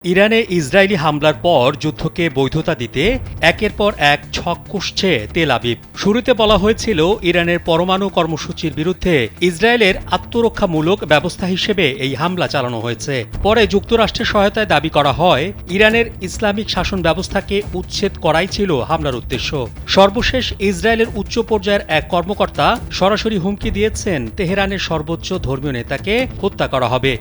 ইরানে ইসরায়েলি হামলার পর যুদ্ধকে বৈধতা দিতে একের পর এক ছক কষছে তেল আবিব। শুরুতে বলা হয়েছিল ইরানের পরমাণু কর্মসূচির বিরুদ্ধে ইসরায়েলের আত্মরক্ষামূলক ব্যবস্থা হিসেবে এই হামলা চালানো হয়েছে। পরে যুক্তরাষ্ট্রের সহায়তায় দাবি করা হয় ইরানের ইসলামিক শাসন ব্যবস্থাকে উচ্ছেদ করাই ছিল হামলার উদ্দেশ্য। সর্বশেষ ইসরায়েলের উচ্চ পর্যায়ের এক কর্মকর্তা সরাসরি হুমকি দিয়েছেন তেহরানের সর্বোচ্চ ধর্মীয় নেতাকে হত্যা করা হবে।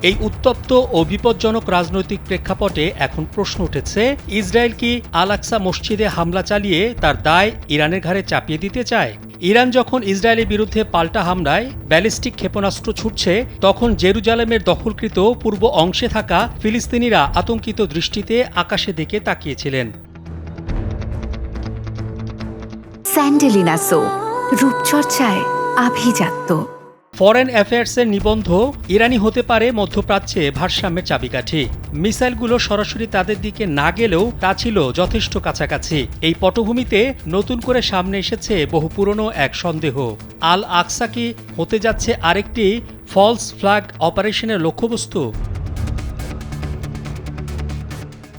এই উত্তপ্ত ও বিপজ্জনক রাজনৈতিক প্রেক্ষাপটে এখন প্রশ্ন উঠেছে, ইসরায়েল কি আল আকসা মসজিদে হামলা চালিয়ে তার দায় ইরানের ঘাড়ে চাপিয়ে দিতে চায়? ইরান যখন ইসরায়েলের বিরুদ্ধে পাল্টা হামলায় ব্যালিস্টিক ক্ষেপণাস্ত্র ছুটছে, তখন জেরুজালেমের দখলকৃত পূর্ব অংশে থাকা ফিলিস্তিনিরা আতঙ্কিত দৃষ্টিতে আকাশের দিকে তাকিয়েছিলেন। স্যান্ডেলিনা সো, রূপচর্চায় আভিজাত্য। ফরেন অ্যাফেয়ার্সের নিবন্ধ ইরানি হতে পারে মধ্যপ্রাচ্যে ভারসাম্যের চাবিকাঠি। মিসাইলগুলো সরাসরি তাদের দিকে না গেলেও তা ছিল যথেষ্ট কাছাকাছি। এই পটভূমিতে নতুন করে সামনে এসেছে বহু পুরনো এক সন্দেহ। আল আকসা কি হতে যাচ্ছে আরেকটি ফলস ফ্ল্যাগ অপারেশনের লক্ষ্যবস্তু?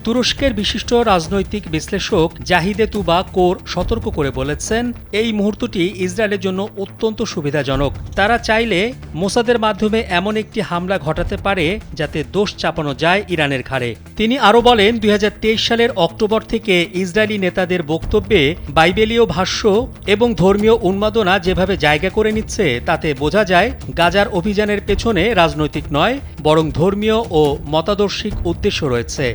তুরস্কের বিশিষ্ট রাজনৈতিক বিশ্লেষক জাহিদে তুবা কোর সতর্ক করে বলেছেন, এই মুহূর্তটি ইসরায়েলের জন্য অত্যন্ত সুবিধাজনক। তারা চাইলে মোসাদের মাধ্যমে এমন একটি হামলা ঘটাতে পারে যাতে দোষ চাপানো যায় ইরানের ঘাড়ে। তিনি আরও বলেন, ২০২৩ সালের অক্টোবর থেকে ইসরায়েলি নেতাদের বক্তব্যে বাইবেলীয় ভাষ্য এবং ধর্মীয় উন্মাদনা যেভাবে জায়গা করে নিচ্ছে, তাতে বোঝা যায় গাজার অভিযানের পেছনে রাজনৈতিক নয়, বরং ধর্মীয় ও মতাদর্শিক উদ্দেশ্য রয়েছে।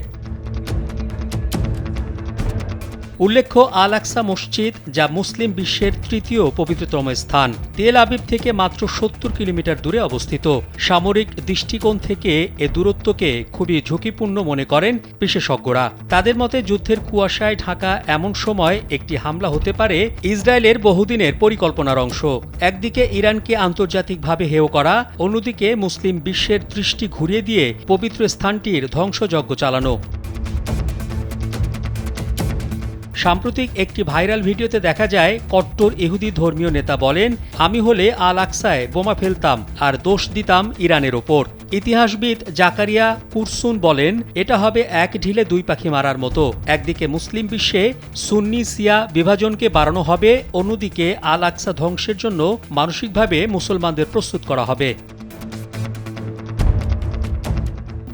উল্লেখ্য, আল আকসা মসজিদ, যা মুসলিম বিশ্বের তৃতীয় পবিত্রতম স্থান, তেল আবিব থেকে মাত্র ৭০ কিলোমিটার দূরে অবস্থিত। সামরিক দৃষ্টিকোণ থেকে এ দূরত্বকে খুবই ঝুঁকিপূর্ণ মনে করেন বিশেষজ্ঞরা। তাদের মতে, যুদ্ধের কুয়াশায় ঢাকা এমন সময় একটি হামলা হতে পারে ইসরায়েলের বহুদিনের পরিকল্পনার অংশ। একদিকে ইরানকে আন্তর্জাতিকভাবে হেয় করা, অন্যদিকে মুসলিম বিশ্বের দৃষ্টি ঘুরিয়ে দিয়ে পবিত্র স্থানটির ধ্বংসযজ্ঞ চালানো। সাম্প্রতিক একটি ভাইরাল ভিডিওতে দেখা যায়, কট্টর ইহুদি ধর্মীয় নেতা বলেন, আমি হলে আল আকসায় বোমা ফেলতাম আর দোষ দিতাম ইরানের ওপর। ইতিহাসবিদ জাকারিয়া কুরসুন বলেন, এটা হবে এক ঢিলে দুই পাখি মারার মতো। একদিকে মুসলিম বিশ্বে সুন্নি শিয়া বিভাজনকে বাড়ানো হবে, অন্যদিকে আল আকসা ধ্বংসের জন্য মানসিকভাবে মুসলমানদের প্রস্তুত করা হবে।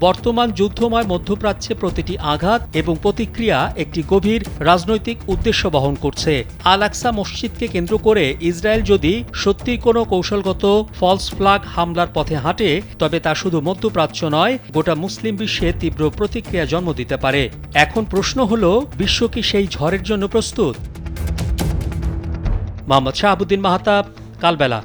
বর্তমান যুদ্ধময় মধ্যপ্রাচ্যে প্রতিটি আঘাত এবং প্রতিক্রিয়া একটি গভীর রাজনৈতিক উদ্দেশ্য বহন করছে। আল আকসা মসজিদকে কেন্দ্র করে ইসরায়েল যদি সত্যিই কোনো কৌশলগত ফলস ফ্ল্যাগ হামলার পথে হাঁটে, তবে তা শুধু মধ্যপ্রাচ্য নয়, গোটা মুসলিম বিশ্বে তীব্র প্রতিক্রিয়া জন্ম দিতে পারে। এখন প্রশ্ন হলো, বিশ্ব কি সেই ঝড়ের জন্য প্রস্তুত? মোহাম্মদ শাহাবুদ্দিন মাহতাব, কালবেলা।